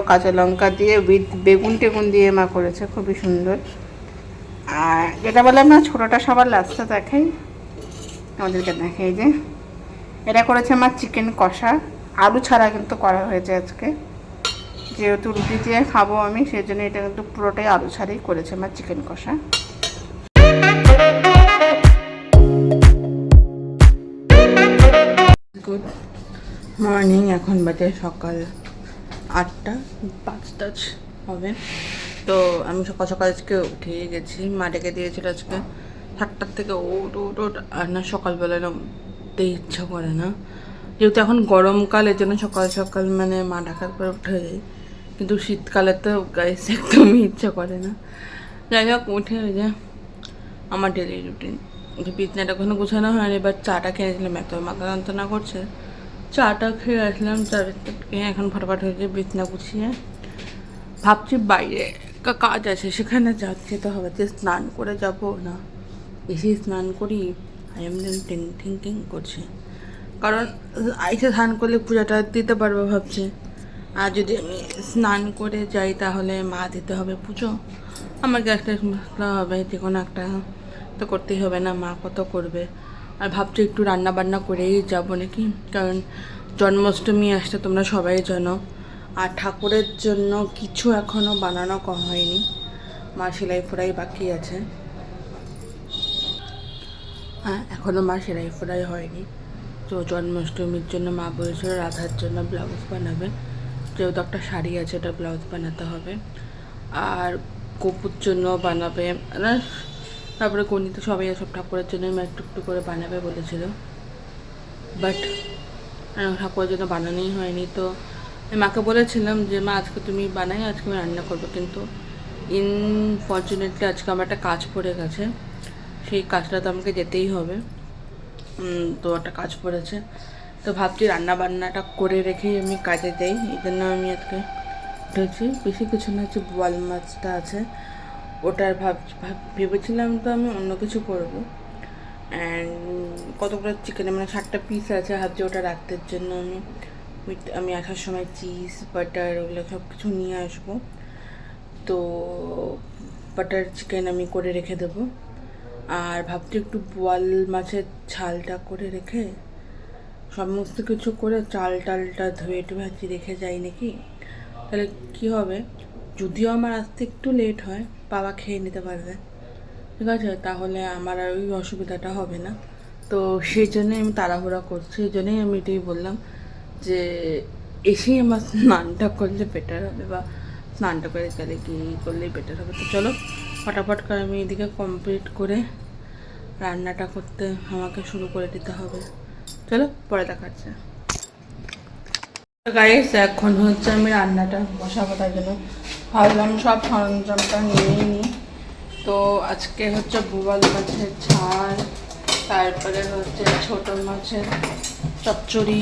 কাঁচা লঙ্কা দিয়ে উইথ বেগুন টেগুন দিয়ে মা করেছে, খুবই সুন্দর। আর যেটা বললাম না ছোটোটা সবার লাস্টে দেখাই, আমাদেরকে দেখাই যে এটা করেছে আমার চিকেন কষা, আলু ছাড়া কিন্তু করা হয়েছে আজকে, যেহেতু রুটি দিয়ে খাবো আমি সেই জন্য এটা কিন্তু পুরোটাই আলু ছাড়াই করেছে আমার চিকেন কষা। গুড মর্নিং, এখন বাজে সকাল 8টা 5 হবে। তো আমি সকাল সকাল আজকে উঠে গেছি, মা ডেকে দিয়েছিল আজকে 7টার থেকে ওট ওট ওট। আর না সকালবেলা না উঠতে ইচ্ছা করে না, যেহেতু এখন গরমকাল, এর জন্য সকাল সকাল মানে মা ডাকার পরে উঠে যাই, কিন্তু শীতকালে তো গাইস একদমই ইচ্ছা করে না। যাই হোক উঠে হয়ে যায় আমার ডেলি রুটিন, যে বিছনাটা কোনো গুছানো হয়নি, এবার চাটা খেয়েছিলাম, এত মাথা যন্ত্রণা করছে, চাটা খেয়ে আসলাম, চা খেয়ে এখন ফটাফট হয়েছে বিছনা গুছিয়ে ভাবছি বাইরে কাজ আছে সেখানে যেতে হবে, যে স্নান করে যাব না এসে স্নান করি। আই এম থিঙ্কিং করছি, কারণ আইসে স্নান করলে পূজাটা দিতে পারবো ভাবছি, আর যদি আমি স্নান করে যাই তাহলে মা দিতে হবে পুজো, আমার গ্যাস ট্যাস মশলা হবে, যে কোনো একটা তো করতেই হবে না, মা কত করবে। আর ভাবছি একটু রান্না বান্না করেই যাব নাকি, কারণ জন্মাষ্টমী আসতে তোমরা সবাই জানো, আর ঠাকুরের জন্য কিছু এখনও বানানো হয়নি, মা সেলাই ফোড়াই বাকি আছে। হ্যাঁ, এখনও মা সেলাই ফোড়াই হয়নি। তো জন্মাষ্টমীর জন্য মা বলেছিল রাধার জন্য ব্লাউজ বানাবে, যেহেতু একটা শাড়ি আছে ওটা ব্লাউজ বানাতে হবে, আর গোপুর জন্য বানাবে, তারপরে গণিত সবাই সব ঠাকুরের জন্য মা একটু একটু করে বানাবে বলেছিল, বাট ঠাকুরের জন্য বানানোই হয়নি। তো আমি মাকে বলেছিলাম যে মা আজকে তুমি বানাই, আজকে আমি রান্না করবো, কিন্তু ইনফর্চুনেটলি আজকে আমার একটা কাজ পড়ে গেছে, সেই কাজটা তো আমাকে যেতেই হবে, তো একটা কাজ পড়েছে। তো ভাবছি রান্না বান্নাটা করে রেখেই আমি কাজে যাই, এই জন্য আমি আজকে উঠেছি। বেশি কিছু না, হচ্ছে বোয়াল মাছটা আছে ওটার ভেবেছিলাম তো আমি অন্য কিছু করবো, অ্যান্ড কতগুলো চিকেন মানে 7টা পিস আছে, ভাবছি ওটা রাখতে জন্য আমি আসার সময় চিজ বাটার ওগুলো সব কিছু নিয়ে আসবো। তো বাটার চিকেন আমি করে রেখে দেবো, আর ভাবছি একটু বোয়াল মাছের ঝালটা করে রেখে সমস্ত কিছু করে চাল টালটা ধুয়ে ভাজি রেখে যাই নাকি, তাহলে কি হবে, যদিও আমার আসতে একটু লেট হয় বাবা খেয়ে নিতে পারবে, ঠিক আছে, তাহলে আমার আর ওই অসুবিধাটা হবে না। তো সেই জন্যই আমি তাড়াহুড়া করছি, সেই জন্যই আমি এটাই বললাম যে এসেই আমার স্নানটা করলে বেটার হবে, বা স্নানটা করে তাহলে কি করলেই বেটার হবে। তো চলো ফটাফট করে আমি এদিকে কমপ্লিট করে রান্নাটা করতে আমাকে শুরু করে দিতে হবে, চলো পরে দেখাচ্ছে। গাইস এখন হচ্ছে আমি রান্নাটা বসাবো, তার জন্য ভাবলাম সব সরঞ্জামটা নিয়েই নিই। তো আজকে হচ্ছে বোয়াল মাছের ঝাল, তারপরে হচ্ছে ছোট মাছের চচ্চড়ি,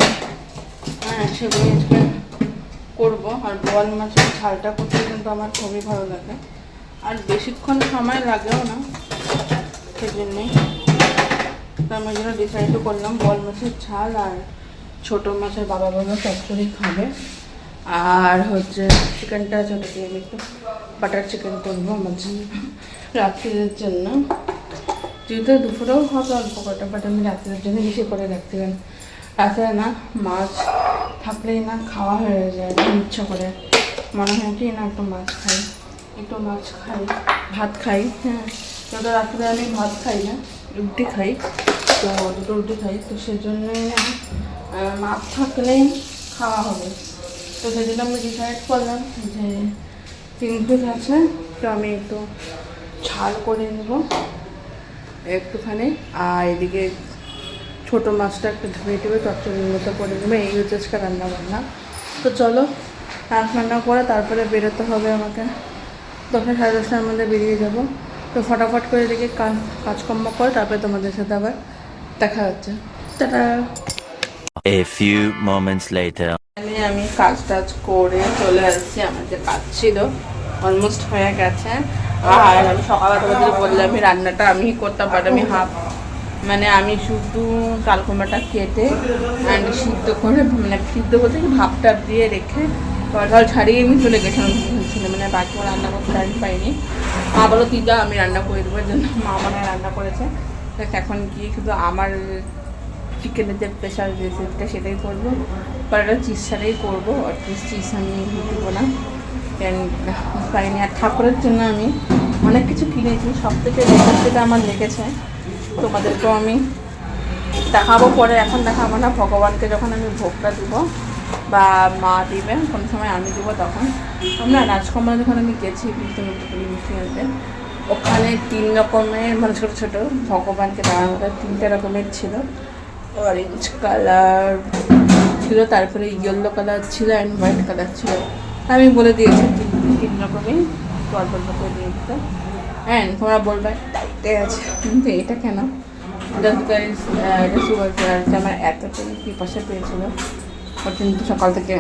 হ্যাঁ সেগুলো আজকে করবো। আর বোয়াল মাছের ঝালটা করতে কিন্তু আমার খুবই ভালো লাগে, আর বেশিক্ষণ সময় লাগেও না, সেই জন্যেই তো আমি ওই জন্য ডিসাইড করলাম বোয়াল মাছের ঝাল আর ছোটো মাছের বাবা বললো চচ্চড়ি খাবে, আর হচ্ছে চিকেনটা আছে ওটা দিয়ে আমি একটু বাটার চিকেন করবো আমার জন্য রাত্রিদের জন্য, যেহেতু দুপুরেও হবে অল্প কটা, বাট আমি রাত্রিদের জন্য বেশি করে রাখতে পারি। রাত্রে না মাছ থাকলেই না খাওয়া হয়ে যায়, ইচ্ছা করে মনে হয় কি না একটু মাছ খাই, একটু মাছ খাই, ভাত খাই, হ্যাঁ যেহেতু রাত্রে আমি ভাত খাই না রুটি খাই, তো দুটো রুটি খাই, তো সেজন্যই না মাছ থাকলেই খাওয়া হবে। তো সেই জন্য আমি ডিসাইড করলাম যে 3 পিস আছে, তো আমি একটু ঝাল করে নেব একটুখানি, আর এদিকে ছোটো মাছটা একটু ধুয়ে টুয়ে চচ্চড়ির মতো করে নেবো, এই হচ্ছে আজকে রান্না বান্না। তো চলো রান্না করে তারপরে বেরোতে হবে আমাকে, 10টা সাড়ে 10টার মধ্যে বেরিয়ে যাব। তো ফটাফট করে এদিকে কাজকর্ম করে তারপরে তোমাদের সাথে আবার দেখা হচ্ছে, tata. A few moments later. আমি কাজ টাজ করে চলে আসছি, আমার যে কাজ ছিল অলমোস্ট হয়ে গেছে, আর আমি সকালে তোমাদের বললাম আমি রান্নাটা আমি করতাম, বাট আমি মানে আমি শুধু চাল কুমড়াটা কেটে অ্যান্ড সিদ্ধ করে, মানে সিদ্ধ বলতে ভাপটা দিয়ে রেখে জল ছাড়িয়ে আমি চলে গেছিলাম, মানে বাকি রান্না করতে টাইম পাইনি। মা বলো তুই যা, আমি রান্না করে দেবো, জন্য মা মানে রান্না করেছে। এখন গিয়ে শুধু আমার চিকেনের যে স্পেশাল রেসিপিটা সেটাই করবো, পরোটা চিজ ছাড়াই করবো, আর চিজ আমি দেবো না পাইনি। আর ঠাকুরের জন্য আমি অনেক কিছু কিনেছি, সব থেকে বেশি যেটা আমার লেগেছে তোমাদেরকেও আমি দেখাবো পরে, এখন দেখাবো না। ভগবানকে যখন আমি ভোগটা দেবো বা মা দিবে, কোনো সময় আমি দেবো তখন। আমরা রাজকুমার যখন আমি গেছি মিষ্টি আনতে, ওখানে 3 রকমের মানে ছোটো ছোটো ভগবানকে দেওয়ার মতো 3টে রকমের ছিল। অরেঞ্জ কালার ছিল, তারপরে ইয়েলো কালার ছিল, অ্যান্ড হোয়াইট কালার ছিল। আমি বলে দিয়েছি 3 রকমই অল্প অল্প করে দিয়ে দিতে। হ্যাঁ তোমরা বলবে টাইটে আছে, কিন্তু এটা কেন, এটা সুগার ফ্রি আমার এতটাই পিপাসা পেয়েছিলো, ওর কিন্তু সকাল থেকে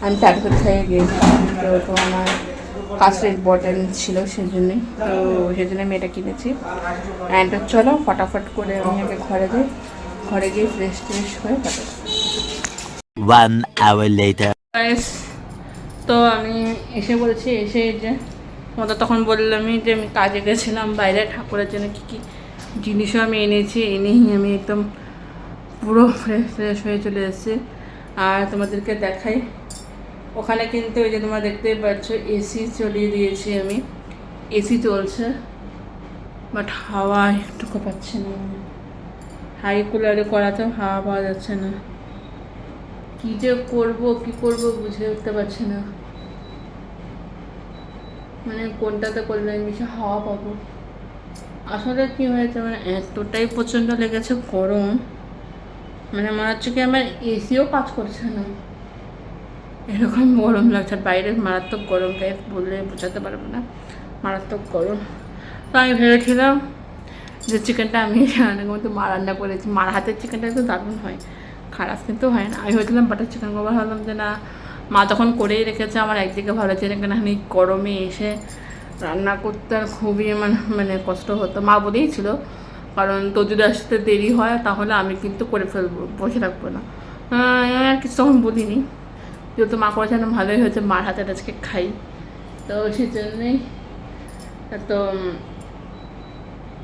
আমি ট্যাবলেট খেয়ে গিয়েছিলাম। তো আমার কাজটা ইম্পর্টেন্ট ছিল সেজন্যই, তো সেজন্য আমি এটা কিনেছি। অ্যান্ড চলো ফটাফট করে আমি আগে ঘরে যাই, ঘরে গিয়ে ফ্রেশ হয়ে ফটাফট। 1 hour later. তো আমি এসে বলেছি, এসে যে তোমাদের তখন বললামই যে আমি কাজে গেছিলাম বাইরে, ঠাকুরের জন্য কী কী জিনিসও আমি এনেছি, এনেই আমি একদম পুরো ফ্রেশ হয়ে চলে এসেছি। আর তোমাদেরকে দেখাই, ওখানে কিন্তু ওই যে তোমরা দেখতেই পাচ্ছ এসি চলিয়ে দিয়েছি আমি, এসি চলছে, বাট হাওয়া একটুকু পাচ্ছে না, হাই কুলারে করাতেও হাওয়া পাওয়া যাচ্ছে না। কী যে করবো কী করবো বুঝে উঠতে পারছি না, মানে কোনটাতে করলে আমি বেশি হাওয়া পাবো। আসলে কী হয়েছে, মানে এতটাই প্রচণ্ড লেগেছে গরম, মানে মনে হচ্ছে কি আমার এসিও কাজ করছে না, এরকম গরম লাগছে। বাইরে মারাত্মক গরম, তাই বললে বোঝাতে পারবো না, মারাত্মক গরম। তো আমি ভেবেছিলাম যে চিকেনটা আমি রান্নার মধ্যে মা রান্না করেছি, মার হাতের চিকেনটা তো দারুণ হয়, খারাপ কিন্তু হয় না। আমি ভেবেছিলাম বাটার চিকেন করবো, ভাবলাম যে না, মা তখন করেই রেখেছে, আমার একদিকে ভালো ছিল, কেন গরমে এসে রান্না করতে আর খুবই মানে কষ্ট হতো। মা বলেই ছিল, কারণ তো যদি আসতে দেরি হয় তাহলে আমি কিন্তু করে ফেলবো, বসে থাকবো না। আর কিছু তখন বলিনি, যেহেতু মা করেছে ভালোই হয়েছে, মার হাতে আজকে খাই, তো সেই জন্যেই। তো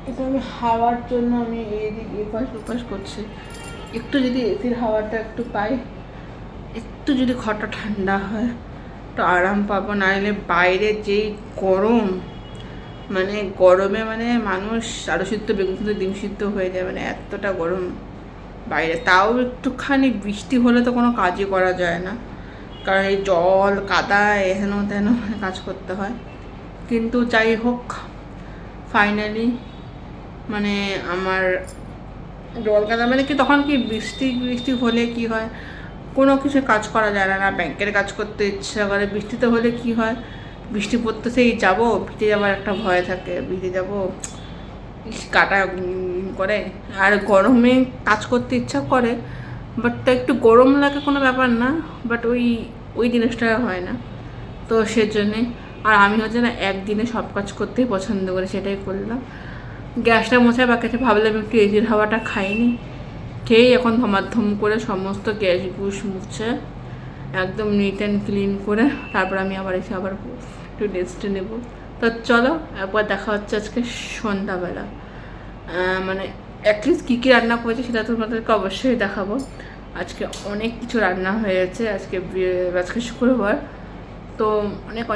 এটা আমি হাওয়ার জন্য আমি এদিক এপাশ ওপাশ করছি, একটু যদি এসির হাওয়াটা একটু পাই, একটু যদি ঘরটা ঠান্ডা হয় একটু আরাম পাবো, নাহলে বাইরে যেই গরম, মানে গরমে মানে মানুষ আলু সিদ্ধ বেগুন সিদ্ধ ডিম সিদ্ধ হয়ে যায়, মানে এতটা গরম বাইরে। তাও একটুখানি বৃষ্টি হলে তো কোনো কাজই করা যায় না, কারণ এই জল কাদা হেন তেন কাজ করতে হয়। কিন্তু যাই হোক, ফাইনালি মানে আমার জল কাদা মানে কি, তখন কি বৃষ্টি হলে কি হয়, কোনো কিছু কাজ করা যায় না, ব্যাংকের কাজ করতে ইচ্ছা করে। বৃষ্টিতে হলে কি হয়, বৃষ্টি পড়তেছেই যাবো, ভিজে যাওয়ার একটা ভয় থাকে, ভিজে যাবো কাটা করে। আর গরমে কাজ করতে ইচ্ছা করে, বাট একটু গরম লাগে কোনো ব্যাপার না, বাট ওই জিনিসটা হয় না, তো সেজন্যে। আর আমি হচ্ছে না একদিনে সব কাজ করতেই পছন্দ করি, সেটাই করলাম। গ্যাসটা মোছায় বাকি ভাবলাম একটু এসির হাওয়াটা খাইনি, খেয়েই এখন ধমাধম করে সমস্ত গ্যাস গুস মুছে একদম নিট অ্যান্ড ক্লিন করে তারপর আমি আবার এসে আবার একটু রেস্টে নেব। তো চলো একবার দেখা হচ্ছে আজকে সন্ধ্যাবেলা, মানে অ্যাটলিস্ট কী কী রান্না করেছি সেটা তোমাদেরকে অবশ্যই দেখাবো। আজকে অনেক কিছু রান্না হয়েছে, আজকে শুক্রবার, তো অনেক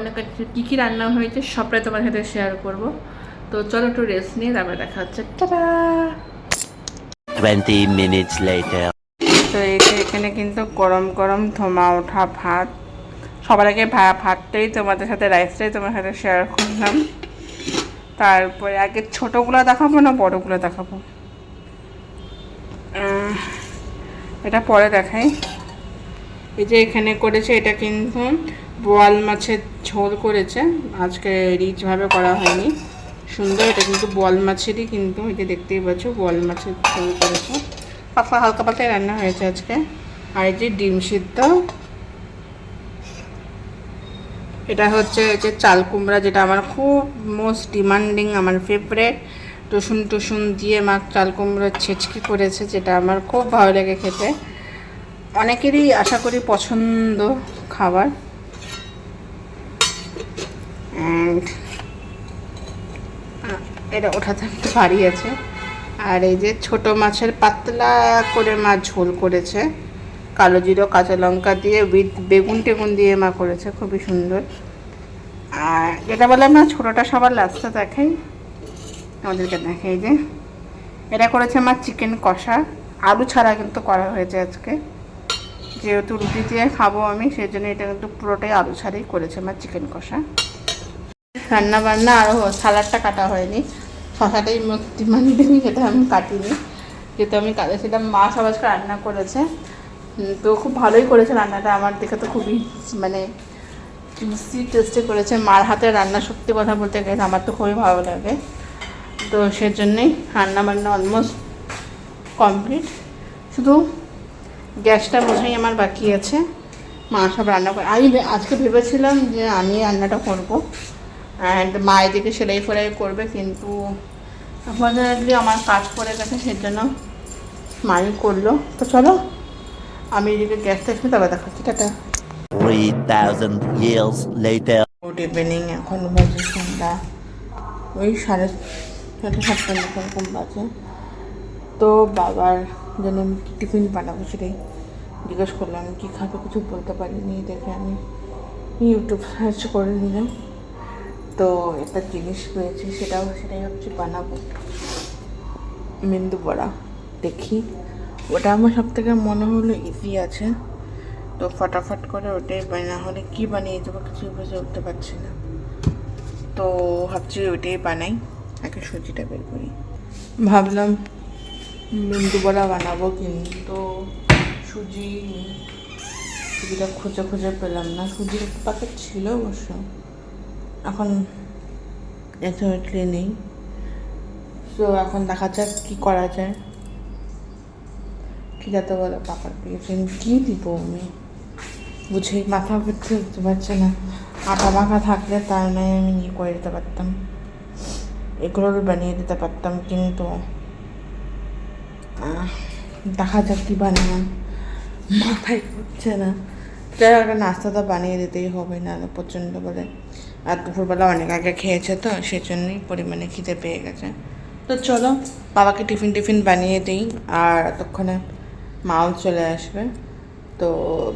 কী কী রান্না হয়েছে সবটাই তোমার সাথে শেয়ার করব। তো চলো একটু রেস্ট নিয়ে তারপরে দেখা হচ্ছে। 20 minutes later. তো এখানে কিন্তু গরম গরম ধোঁয়া ওঠা ভাত, সবার আগে ভাতটাই তোমাদের সাথে, রাইসটাই তোমার সাথে শেয়ার করলাম। তারপরে আগে ছোটোগুলো দেখাবো না বড়োগুলো দেখাবো, এটা পরে দেখাই। এই যে এখানে করেছে, এটা কিন্তু বোয়াল মাছের ঝোল করেছে, আজকে রিচভাবে করা হয়নি, সুন্দর। এটা কিন্তু বোয়াল মাছেরই, কিন্তু এই যে দেখতেই পাচ্ছ বোয়াল মাছের ঝোল করেছে, হালকা পাতলায় রান্না হয়েছে আজকে। আর এই যে ডিম সিদ্ধ, এটা হচ্ছে যে চাল কুমড়া, যেটা আমার খুব মোস্ট ডিমান্ডিং, আমার ফেভারেট। টুসুন দিয়ে মা চাল কুমড়োর ছেঁচকি করেছে, যেটা আমার খুব ভালো লাগে খেতে, অনেকেরই আশা করি পছন্দ খাবার। অ্যান্ড এটা ওঠাতে একটু ভারী আছে। আর এই যে ছোট মাছের পাতলা করে মা ঝোল করেছে, কালো জিরো কাঁচা লঙ্কা দিয়ে উইথ বেগুন টেগুন দিয়ে মা করেছে, খুবই সুন্দর। আর যেটা বললাম না ছোটোটা সবার লাস্টে দেখাই, আমাদেরকে দেখাই যে এটা করেছে মা চিকেন কষা, আলু ছাড়া কিন্তু করা হয়েছে আজকে, যেহেতু রুটি দিয়ে খাবো আমি সেই জন্য এটা কিন্তু পুরোটাই আলু ছাড়াই করেছে মা চিকেন কষা। রান্না বান্না আরও সালাডটা কাটা হয়নি, শশাটাই মানবেনি, যেটা আমি কাটিনি, যেহেতু আমি কাটেছিলাম। মা সব আজকে রান্না করেছে, তো খুব ভালোই করেছে রান্নাটা, আমার দেখে তো খুবই মানে জুসি টেস্টে করেছে। মার হাতের রান্না সত্যি কথা বলতে গেলে আমার তো খুবই ভালো লাগে, তো সেজন্যই রান্না বান্না অলমোস্ট কমপ্লিট, শুধু গ্যাসটা বোঝাই আমার বাকি আছে। মা সব রান্না করে, আমি আজকে ভেবেছিলাম যে আমি রান্নাটা করবো অ্যান্ড মা এদিকে সেলাই ফেলাই করবে, কিন্তু আনফর্চুনেটলি আমার কাজ করে গেছে, সেজন্য মাই করলো। তো চলো আমি এদিকে গ্যাসটা একটু তবে দেখাচ্ছি, tata. 3,000 years later. Good evening, এখন বাজে সন্ধ্যা ওই 7:30 এরকম বাজে। তো বাবার জন্য টিফিন বানাবো সেটাই জিজ্ঞেস করলাম, কী খাবে কিছু বলতে পারিনি, দেখে আমি ইউটিউব সার্চ করে নিলাম, তো একটা জিনিস পেয়েছি, সেটাই হচ্ছে বানাবো মেন্দু বড়া। দেখি ওটা আমার সব থেকে মনে হলো ইজি আছে, তো ফটাফট করে ওটাই বানা হলে কী বানিয়ে দেবো কিছু বুঝে উঠতে পারছি না, তো ভাবছি ওইটাই বানাই। আগে সুজিটা বের করি, ভাবলাম মেন্দু বড়া বানাবো, কিন্তু সুজিটা খুঁজে পেলাম না। সুজির একটা প্যাকেট ছিল অবশ্য, এখন এক্সাক্টলি নেই, তো এখন দেখা যাক কী করা যায়। কী যাতে বলে পাকার পেয়েছেন, কী দিব আমি বুঝেই মাথা করতে উঠতে পারছে না। আটা মাখা থাকলে তার নয় আমি ইয়ে করে দিতে পারতাম, এগুলো বানিয়ে দিতে পারতাম, কিন্তু দেখা যাক কী বানালাম, মাথায় ঘুরছে না। যাই হোক একটা নাস্তা তো বানিয়ে দিতেই হবে, না প্রচণ্ড বলে। আর দুপুরবেলা অনেক আগে খেয়েছে তো সেই জন্যই পরিমাণে খিদে পেয়ে গেছে। তো চলো বাবাকে টিফিন বানিয়ে দিই, আর ততক্ষণে মাও চলে আসবে। তো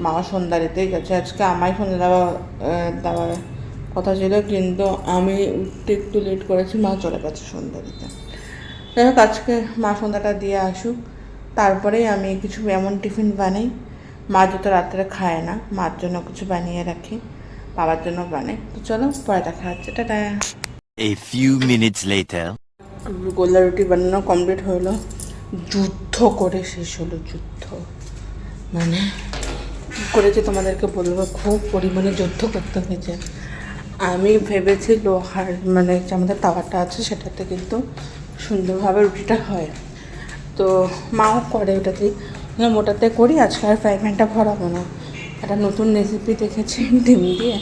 মাও সন্ধ্যা দিতেই গেছে, আজকে আমায় সন্ধ্যা দেওয়ার কথা ছিল, কিন্তু আমি উঠতে একটু লেট করেছি, মা চলে গেছে সন্ধ্যা দিতে। যাই হোক আজকে মা সন্ধ্যাটা দিয়ে আসুক, তারপরেই আমি কিছু এমন টিফিন বানাই, মা যত রাত্রে খায় না, মার জন্য কিছু বানিয়ে রাখি, বাবার জন্য বানাই। তো চলো পরে দেখা হচ্ছে, tata. A few minutes later. গোলা রুটি বানানো কমপ্লিট হলো, যুদ্ধ করে শেষ হলো, যুদ্ধ মানে কী করেছে তোমাদেরকে বলবো, খুব পরিমাণে যুদ্ধ করতে হয়েছে। আমি ভেবেছি লোহার মানে যে আমাদের তাওয়াটা আছে সেটাতে কিন্তু সুন্দরভাবে রুটিটা হয়, তো মাও করে ওটাতেই, ওটাতে করি। আজকে আর ফ্রাই প্যানটা ভরাবো না, একটা নতুন রেসিপি দেখেছি ডিম দিয়ে,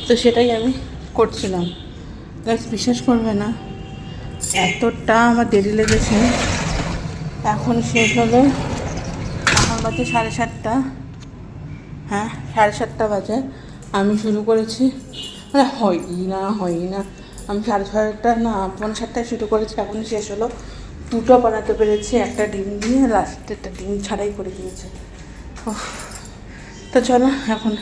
তো সেটাই আমি করছিলাম। গাইস বিশ্বাস করবে না, এতটা আমার দেরি লেগেছে। এখন শেষ হলো, এখন বাজে 7:30, হ্যাঁ 7:30 বাজে। আমি শুরু করেছি মানে হয়ই না, আমি 6:30 না 5:30 শুরু করেছি, এখন শেষ হলো। দুটো বানাতে পেরেছি, একটা ডিম দিয়ে, লাস্টে একটা ডিম ছাড়াই করে দিয়েছে। তো চলো এখন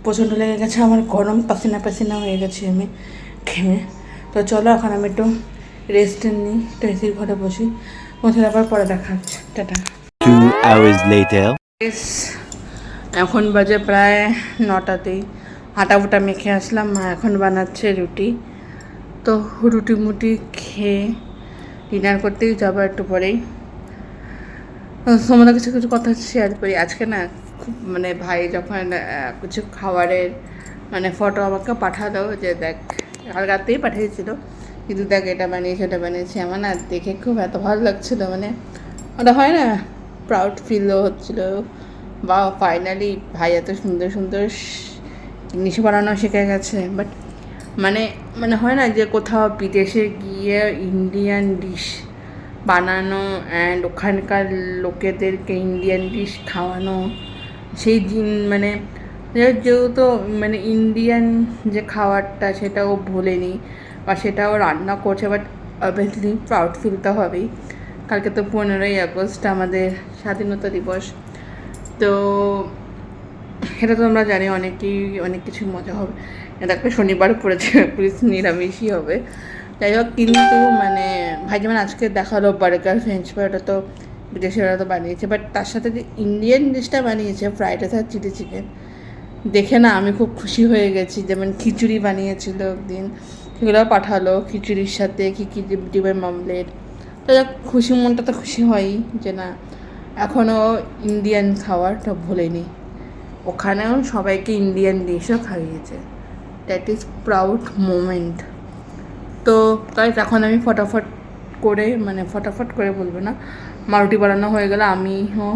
প্রচণ্ড লেগে গেছে আমার, গরম পাসিনা হয়ে গেছি আমি ঘেমে। তো চলো এখন আমি একটু রেস্ট নিই, একটু এসির ঘরে বসি, বসে আবার পরে দেখা হচ্ছে, টাটা। 2 hours later. এখন বাজে প্রায় 9টাতেই, আটা ফুটা মেখে আসলাম, মা এখন বানাচ্ছে রুটি। তো রুটি মুটি খেয়ে ডিনার করতেই যাবো একটু পরেই। তোমাদের কিছু কথা শেয়ার করি। আজকে না খুব মানে ভাই যখন কিছু খাবারের মানে ফটো আমাকে পাঠালো, যে দেখ কাল রাতেই পাঠিয়েছিল, কিন্তু দেখ এটা বানিয়েছি, আমার না দেখে খুব এত ভালো লাগছিলো, মানে ওটা হয় না প্রাউড ফিলও হচ্ছিলো, বা ফাইনালি ভাই এত সুন্দর জিনিস বানানো শিখে গেছে। বাট মানে হয় না যে কোথাও বিদেশে গিয়ে ইন্ডিয়ান ডিশ বানানো অ্যান্ড ওখানকার লোকেদেরকে ইন্ডিয়ান ডিশ খাওয়ানো, সেই দিন মানে যেহেতু মানে ইন্ডিয়ান যে খাবারটা সেটাও ভোলেনি বা সেটাও রান্না করছে, বাট অবভিয়াসলি প্রাউড ফিল তো হবেই। কালকে তো 15ই আগস্ট আমাদের স্বাধীনতা দিবস, তো সেটা তো আমরা জানি অনেকেই অনেক কিছু মজা হবে। দেখো শনিবার পড়েছে, পুলিশ নিরামিষই হবে। যাই হোক, কিন্তু মানে ভাই যেমন আজকে দেখালো বার্গার ফ্রেঞ্চ ফ্রাই, ওটা তো বিদেশিরা তো বানিয়েছে, বাট তার সাথে যে ইন্ডিয়ান ডিশটা বানিয়েছে ফ্রাইড রাইস আর চিলি চিকেন, দেখে না আমি খুব খুশি হয়ে গেছি। যেমন খিচুড়ি বানিয়েছিল একদিন, সেগুলোও পাঠালো খিচুড়ির সাথে কী কী ডিমের মামলেট। তো যাক, খুশি মনটা তো খুশি হয়ই যে না এখনও ইন্ডিয়ান খাবারটা ভোলেনি, ওখানেও সবাইকে ইন্ডিয়ান ডিশও খাইয়েছে। That is proud moment. তো তাই এখন আমি ফটাফট করে বলবো না, মারুটি বানানো হয়ে গেলে আমিও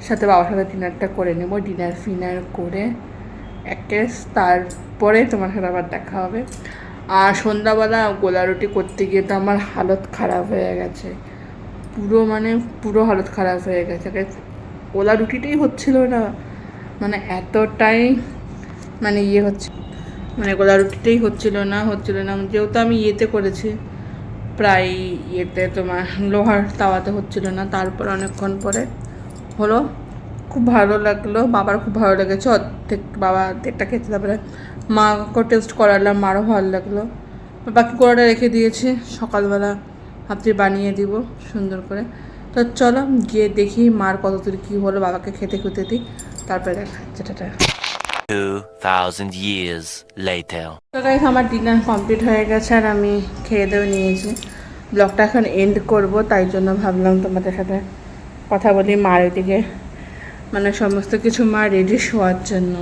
সাথে বাবার সাথে ডিনারটা করে নেবো। ডিনার ফিনার করে একে তারপরে তোমার সাথে আবার দেখা হবে। আর সন্ধ্যাবেলা গোলা রুটি করতে গিয়ে তো আমার হালত খারাপ হয়ে গেছে, পুরো হালত খারাপ হয়ে গেছে। গোলা রুটিটাই হচ্ছিল না, মানে এতটাই গোলা রুটিটাই হচ্ছিল না। যেহেতু আমি ইয়েতে করেছি, প্রায় ইয়েতে তোমার লোহার তাওয়াতে হচ্ছিল না। তারপর অনেকক্ষণ পরে হলো, খুব ভালো লাগলো, বাবার খুব ভালো লেগেছে। বাবা অর্ধেকটা খেতে, তারপরে মাকেও টেস্ট করালাম, মারও ভালো লাগলো। বাকি কড়াটা রেখে দিয়েছি, সকালবেলা ভাবছি বানিয়ে দিব সুন্দর করে। তো চলো গিয়ে দেখি মার কত দূর কী হলো, বাবাকে খেতে দিই, তারপরে দেখা হচ্ছে। টাটা। 2000 years later. তো গাইস, আমার ডিনার কমপ্লিট হয়ে গেছে আর আমি খেয়ে দেও নিয়েছি। ব্লগটা এখন এন্ড করব, তাই জন্য ভাবলাম তোমাদের সাথে কথা বলি। মার ওইদিকে মানে সমস্ত কিছু মা রেডি শোয়ার জন্য,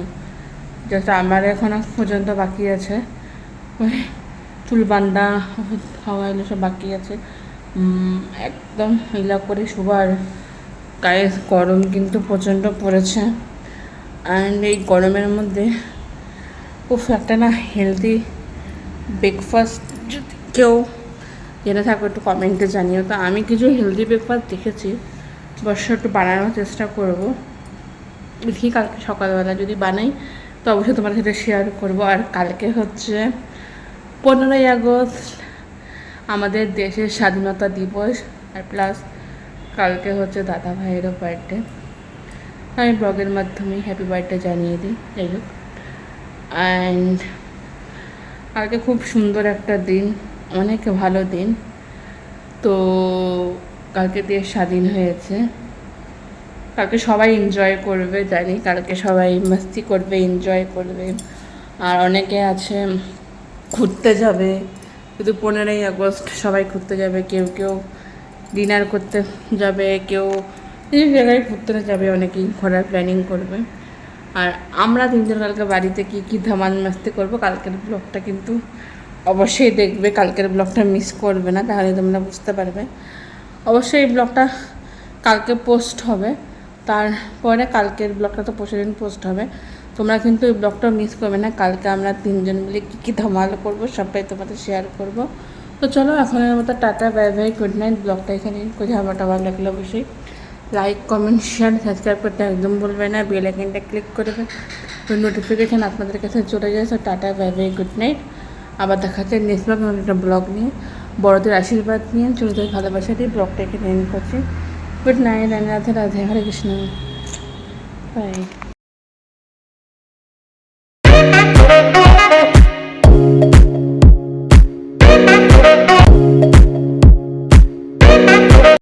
যেটা আমার এখন পর্যন্ত বাকি আছে। ওই চুল বান্ধা খাওয়া এগুলো সব বাকি আছে। একদম হিলা করে শোবার। গায়ে গরম কিন্তু প্রচণ্ড পড়েছে, অ্যান্ড এই গরমের মধ্যে একটা না হেলদি ব্রেকফাস্ট যদি কেউ জেনে থাকো একটু কমেন্টে জানিও। তো আমি কিছু হেলদি ব্রেকফাস্ট দেখেছি, অবশ্যই একটু বানানোর চেষ্টা করব। দেখি কালকে সকালবেলা যদি বানাই তো অবশ্যই তোমার সাথে শেয়ার করব। আর কালকে হচ্ছে 15ই আগস্ট, আমাদের দেশের স্বাধীনতা দিবস, আর প্লাস কালকে হচ্ছে দাদা ভাইয়েরও বার্থডে। আমি ব্লগের মাধ্যমে হ্যাপি বার্থডে জানিয়ে দিই। যাই হোক, অ্যান্ড কালকে খুব সুন্দর একটা দিন, অনেক ভালো দিন। তো কালকে দেশ স্বাধীন হয়েছে, কালকে সবাই এনজয় করবে জানি, কালকে সবাই মাস্তি করবে, এনজয় করবে। আর অনেকে আছে ঘুরতে যাবে, শুধু 15ই আগস্ট সবাই ঘুরতে যাবে। কেউ ডিনার করতে যাবে, কেউ বিভিন্ন জায়গায় ঘুরতে যাবে, অনেকেই ঘোরার প্ল্যানিং করবে। আর আমরা তিনজন কালকে বাড়িতে কী ধামাল মাস্তি করবো, কালকের ব্লগটা কিন্তু অবশ্যই দেখবে। কালকের ব্লগটা মিস করবে না, তাহলে তোমরা বুঝতে পারবে। অবশ্যই এই ব্লগটা কালকে পোস্ট হবে, তারপরে কালকের ব্লগটা তো পরশুদিন পোস্ট হবে। তোমরা কিন্তু এই ব্লগটা মিস করবে না। কালকে আমরা তিনজন মিলে কী ধামাল করবো সবটাই তোমাদের শেয়ার করব। তো চলো এখনের মতো tata, bye bye, good night. ব্লগটা এখানে করে আমারটা ভালো লাগলে অবশ্যই লাইক, কমেন্ট, শেয়ার, সাবস্ক্রাইব করতে একদম বলবে না। বেল আইকনটা ক্লিক করে নোটিফিকেশান আপনাদের কাছে চলে যায়। So tata, bye bye, good night. আবার দেখা যাচ্ছে নেক্সট একটা ব্লগ নিয়ে, বড়দের আশীর্বাদ নিয়ে, ছোটদের ভালোবাসা দিয়ে ব্লগটা এখানে এন্ড করছি। Good night, Radhe Radhe, Hare Krishna, by.